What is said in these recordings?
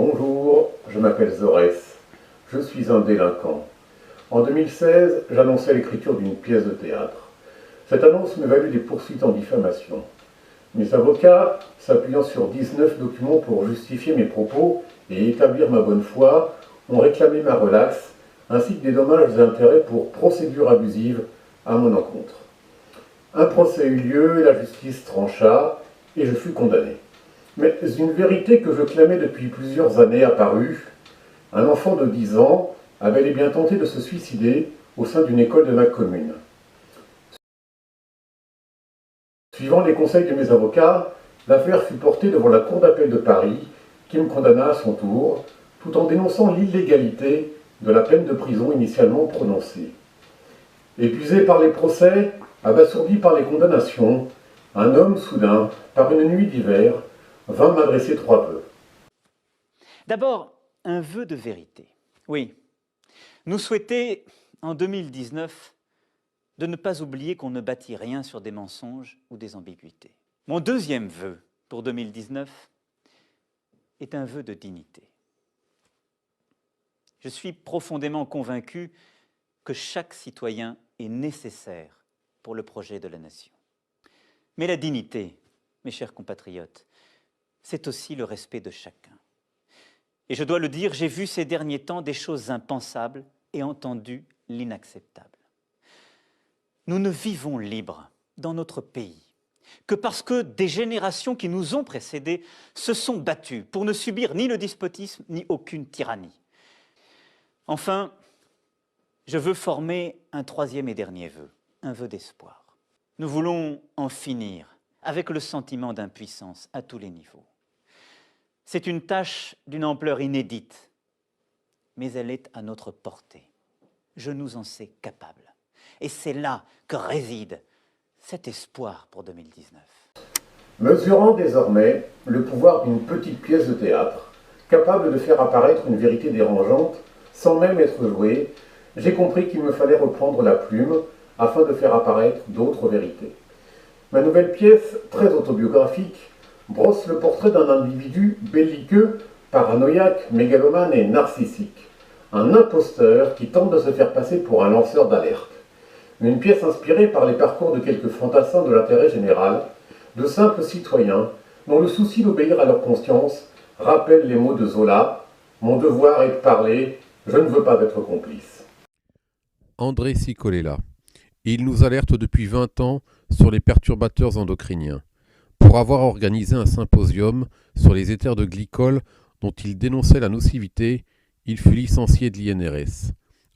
Bonjour, je m'appelle Zorès, je suis un délinquant. En 2016, j'annonçais l'écriture d'une pièce de théâtre. Cette annonce me valut des poursuites en diffamation. Mes avocats, s'appuyant sur 19 documents pour justifier mes propos et établir ma bonne foi, ont réclamé ma relaxe, ainsi que des dommages et intérêts pour procédure abusive à mon encontre. Un procès eut lieu et la justice trancha, et je fus condamné. Mais une vérité que je clamais depuis plusieurs années apparut. Un enfant de 10 ans a bel et bien tenté de se suicider au sein d'une école de ma commune. Suivant les conseils de mes avocats, l'affaire fut portée devant la Cour d'appel de Paris, qui me condamna à son tour, tout en dénonçant l'illégalité de la peine de prison initialement prononcée. Épuisé par les procès, abasourdi par les condamnations, un homme soudain, par une nuit d'hiver, vint m'adresser 3 vœux. D'abord, un vœu de vérité. Oui, nous souhaiter, en 2019, de ne pas oublier qu'on ne bâtit rien sur des mensonges ou des ambiguïtés. Mon deuxième vœu pour 2019 est un vœu de dignité. Je suis profondément convaincu que chaque citoyen est nécessaire pour le projet de la nation. Mais la dignité, mes chers compatriotes, c'est aussi le respect de chacun. Et je dois le dire, j'ai vu ces derniers temps des choses impensables et entendu l'inacceptable. Nous ne vivons libres dans notre pays que parce que des générations qui nous ont précédés se sont battues pour ne subir ni le despotisme ni aucune tyrannie. Enfin, je veux former un troisième et dernier vœu, un vœu d'espoir. Nous voulons en finir avec le sentiment d'impuissance à tous les niveaux. C'est une tâche d'une ampleur inédite, mais elle est à notre portée. Je nous en sais capable. Et c'est là que réside cet espoir pour 2019. Mesurant désormais le pouvoir d'une petite pièce de théâtre, capable de faire apparaître une vérité dérangeante, sans même être jouée, j'ai compris qu'il me fallait reprendre la plume afin de faire apparaître d'autres vérités. Ma nouvelle pièce, très autobiographique, brosse le portrait d'un individu belliqueux, paranoïaque, mégalomane et narcissique. Un imposteur qui tente de se faire passer pour un lanceur d'alerte. Une pièce inspirée par les parcours de quelques fantassins de l'intérêt général, de simples citoyens dont le souci d'obéir à leur conscience rappelle les mots de Zola « Mon devoir est de parler, je ne veux pas être complice ». André Cicolella. Il nous alerte depuis 20 ans sur les perturbateurs endocriniens. Pour avoir organisé un symposium sur les éthers de glycol dont il dénonçait la nocivité, il fut licencié de l'INRS.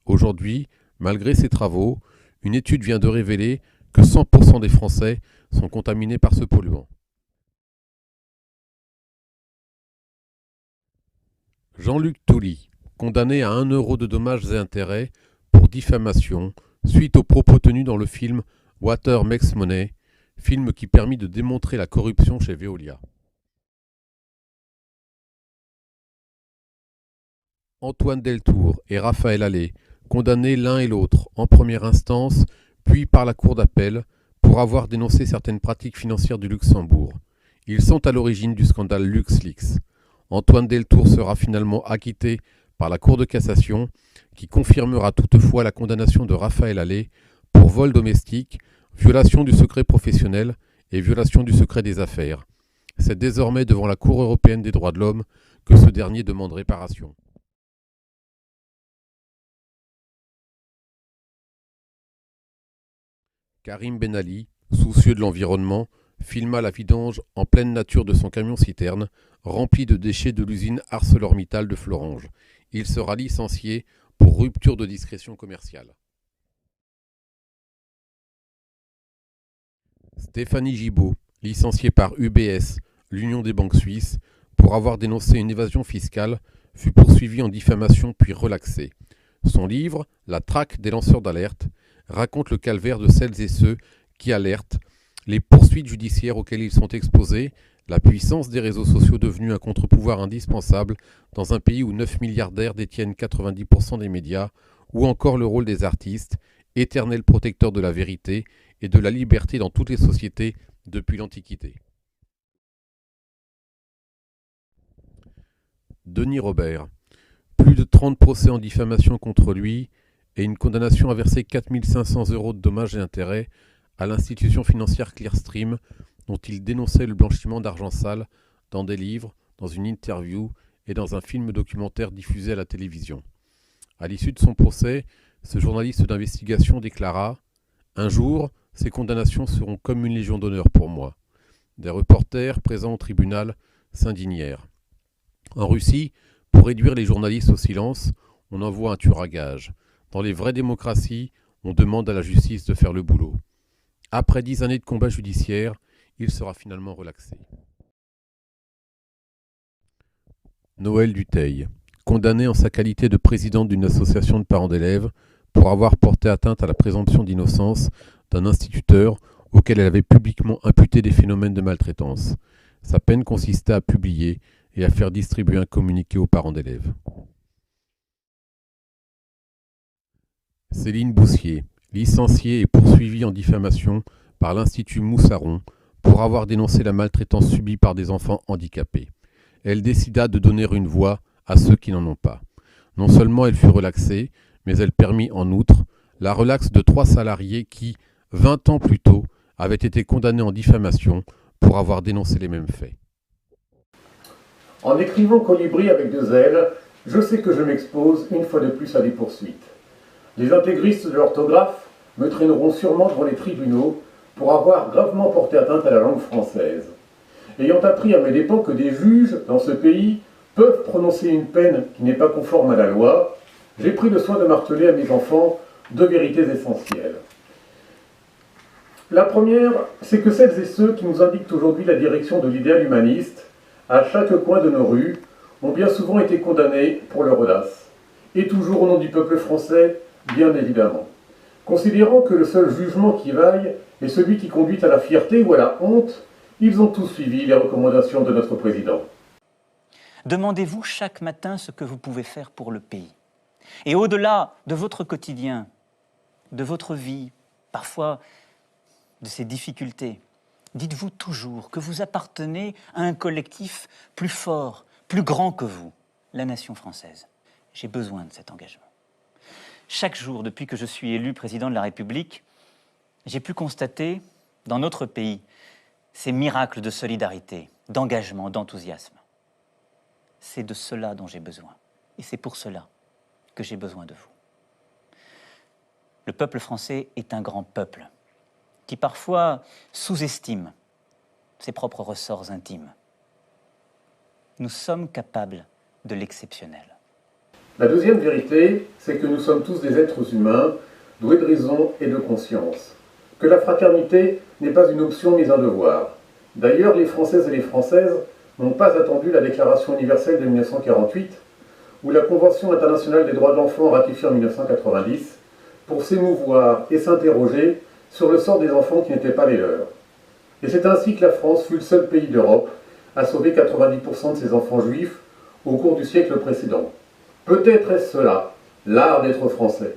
Aujourd'hui, malgré ses travaux, une étude vient de révéler que 100% des Français sont contaminés par ce polluant. Jean-Luc Touly, condamné à 1 euro de dommages et intérêts pour diffamation suite aux propos tenus dans le film Water Makes Money, film qui permit de démontrer la corruption chez Veolia. Antoine Deltour et Raphaël Allais, condamnés l'un et l'autre en première instance, puis par la Cour d'appel, pour avoir dénoncé certaines pratiques financières du Luxembourg. Ils sont à l'origine du scandale LuxLeaks. Antoine Deltour sera finalement acquitté par la Cour de cassation, qui confirmera toutefois la condamnation de Raphaël Allais pour vol domestique, violation du secret professionnel et violation du secret des affaires. C'est désormais devant la Cour européenne des droits de l'homme que ce dernier demande réparation. Karim Ben Ali, soucieux de l'environnement, filma la vidange en pleine nature de son camion-citerne, rempli de déchets de l'usine ArcelorMittal de Florange. Il sera licencié pour rupture de discrétion commerciale. Stéphanie Gibault, licenciée par UBS, l'Union des banques suisses, pour avoir dénoncé une évasion fiscale, fut poursuivie en diffamation puis relaxée. Son livre, La traque des lanceurs d'alerte, raconte le calvaire de celles et ceux qui alertent, les poursuites judiciaires auxquelles ils sont exposés, la puissance des réseaux sociaux devenus un contre-pouvoir indispensable dans un pays où 9 milliardaires détiennent 90% des médias, ou encore le rôle des artistes, éternels protecteurs de la vérité et de la liberté dans toutes les sociétés depuis l'Antiquité. Denis Robert. Plus de 30 procès en diffamation contre lui et une condamnation à verser 4 500 € de dommages et intérêts à l'institution financière Clearstream, dont il dénonçait le blanchiment d'argent sale dans des livres, dans une interview et dans un film documentaire diffusé à la télévision. À l'issue de son procès, ce journaliste d'investigation déclara « Un jour, ces condamnations seront comme une légion d'honneur pour moi ». Des reporters présents au tribunal s'indignèrent. En Russie, pour réduire les journalistes au silence, on envoie un tueur à gages. Dans les vraies démocraties, on demande à la justice de faire le boulot. Après 10 années de combat judiciaire, il sera finalement relaxé. Noël Dutheil, condamné en sa qualité de présidente d'une association de parents d'élèves pour avoir porté atteinte à la présomption d'innocence d'un instituteur auquel elle avait publiquement imputé des phénomènes de maltraitance. Sa peine consistait à publier et à faire distribuer un communiqué aux parents d'élèves. Céline Boussier, licenciée et poursuivie en diffamation par l'Institut Moussaron pour avoir dénoncé la maltraitance subie par des enfants handicapés. Elle décida de donner une voix à ceux qui n'en ont pas. Non seulement elle fut relaxée, mais elle permit en outre la relaxe de 3 salariés qui, 20 ans plus tôt, avaient été condamnés en diffamation pour avoir dénoncé les mêmes faits. En écrivant Colibri avec 2 L, je sais que je m'expose une fois de plus à des poursuites. Les intégristes de l'orthographe me traîneront sûrement devant les tribunaux pour avoir gravement porté atteinte à la langue française. Ayant appris à mes dépens que des juges dans ce pays peuvent prononcer une peine qui n'est pas conforme à la loi, j'ai pris le soin de marteler à mes enfants 2 vérités essentielles. La première, c'est que celles et ceux qui nous indiquent aujourd'hui la direction de l'idéal humaniste, à chaque coin de nos rues, ont bien souvent été condamnés pour leur audace. Et toujours au nom du peuple français, bien évidemment. Considérant que le seul jugement qui vaille est celui qui conduit à la fierté ou à la honte, ils ont tous suivi les recommandations de notre président. Demandez-vous chaque matin ce que vous pouvez faire pour le pays. Et au-delà de votre quotidien, de votre vie, parfois de ses difficultés, dites-vous toujours que vous appartenez à un collectif plus fort, plus grand que vous, la nation française. J'ai besoin de cet engagement. Chaque jour, depuis que je suis élu président de la République, j'ai pu constater, dans notre pays, ces miracles de solidarité, d'engagement, d'enthousiasme. C'est de cela dont j'ai besoin. Et c'est pour cela que j'ai besoin de vous. Le peuple français est un grand peuple qui parfois sous-estime ses propres ressorts intimes. Nous sommes capables de l'exceptionnel. La deuxième vérité, c'est que nous sommes tous des êtres humains, doués de raison et de conscience. Que la fraternité n'est pas une option mais un devoir. D'ailleurs, les Françaises et les Françaises n'ont pas attendu la Déclaration universelle de 1948 ou la Convention internationale des droits de l'enfant ratifiée en 1990 pour s'émouvoir et s'interroger sur le sort des enfants qui n'étaient pas les leurs. Et c'est ainsi que la France fut le seul pays d'Europe à sauver 90% de ses enfants juifs au cours du siècle précédent. Peut-être est-ce cela, l'art d'être français.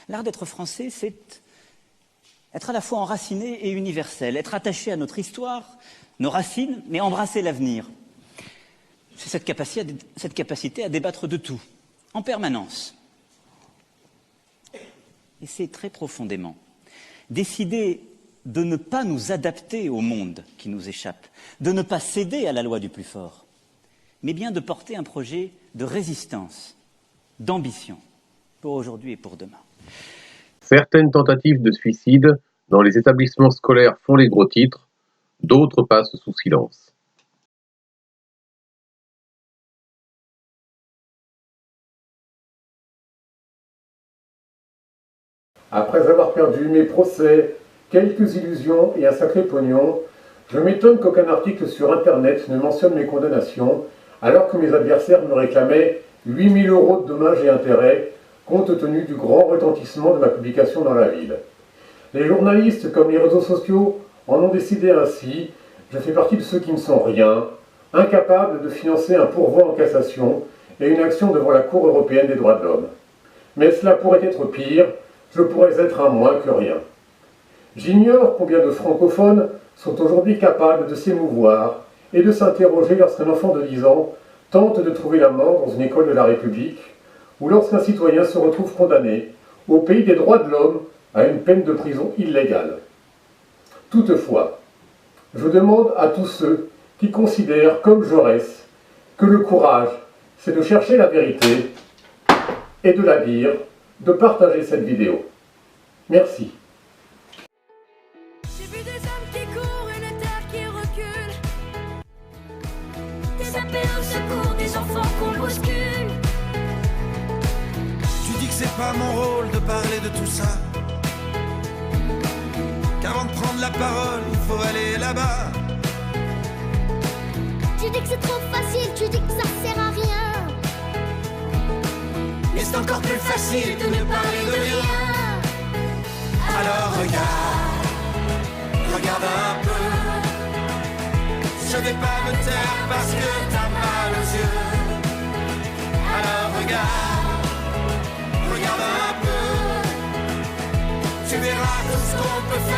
L'art d'être français, c'est être à la fois enraciné et universel, être attaché à notre histoire, nos racines, mais embrasser l'avenir. C'est cette capacité à débattre de tout, en permanence. Et c'est très profondément décider de ne pas nous adapter au monde qui nous échappe, de ne pas céder à la loi du plus fort, mais bien de porter un projet de résistance, d'ambition, pour aujourd'hui et pour demain. Certaines tentatives de suicide dans les établissements scolaires font les gros titres, d'autres passent sous silence. Après avoir perdu mes procès, quelques illusions et un sacré pognon, je m'étonne qu'aucun article sur Internet ne mentionne mes condamnations, alors que mes adversaires me réclamaient 8 000 € de dommages et intérêts, compte tenu du grand retentissement de ma publication dans la ville. Les journalistes comme les réseaux sociaux en ont décidé ainsi. Je fais partie de ceux qui ne sont rien, incapables de financer un pourvoi en cassation et une action devant la Cour européenne des droits de l'homme. Mais cela pourrait être pire, je pourrais être un moins que rien. J'ignore combien de francophones sont aujourd'hui capables de s'émouvoir et de s'interroger lorsqu'un enfant de 10 ans tente de trouver la mort dans une école de la République, ou lorsqu'un citoyen se retrouve condamné, au pays des droits de l'homme, à une peine de prison illégale. Toutefois, je demande à tous ceux qui considèrent, comme Jaurès, que le courage, c'est de chercher la vérité et de la dire, de partager cette vidéo. Merci. J'ai vu des hommes qui courent, une terre qui recule. Des appels au secours, des enfants qu'on bouscule. Tu dis que c'est pas mon rôle de parler de tout ça, qu'avant de prendre la parole, il faut aller là-bas. Tu dis que c'est trop facile, tu dis que ça sert à rien. Mais c'est encore plus facile de ne parler de rien. Alors regarde, regarde un peu. Je vais pas me taire parce que t'as mal aux yeux. Alors regarde, regarde un peu. Tu verras tout ce qu'on peut faire.